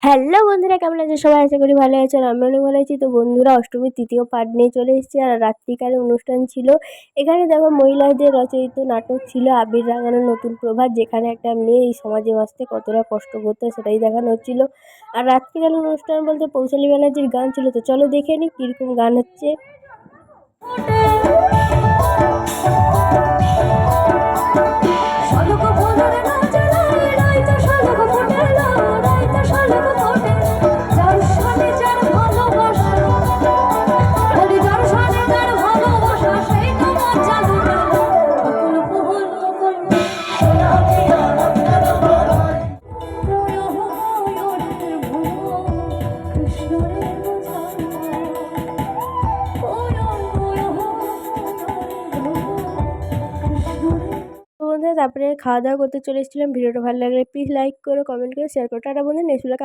Hello বন্ধুরা, কেমন আছে সবাই? আশা করি ভালো আছেন। আমি অনেক ভালো আছি। তো বন্ধুরা, অষ্টমীর তৃতীয় পার্ট নিয়ে চলে এসেছি আর রাত্রিকালে অনুষ্ঠান ছিল। এখানে দেখো মহিলাদের রচয়িত নাটক ছিল আবির রাঙানোর নতুন প্রভাত, যেখানে একটা মেয়ে এই সমাজে বাঁচতে কতটা কষ্ট করতে সেটাই দেখানো হচ্ছিল। আর রাত্রিকালীন অনুষ্ঠান বলতে পৌশালী ব্যানার্জির গান ছিল। তো চলো দেখে নিই কীরকম গান হচ্ছে। বন্ধুরা, তারপরে খাওয়া দাওয়া করতে চলে এসেছিলাম। ভিডিওটা ভালো লাগলে প্লিজ লাইক করো, কমেন্ট করে শেয়ার করো। টাটা বন্ধুরা, নেক্সট ব্লগে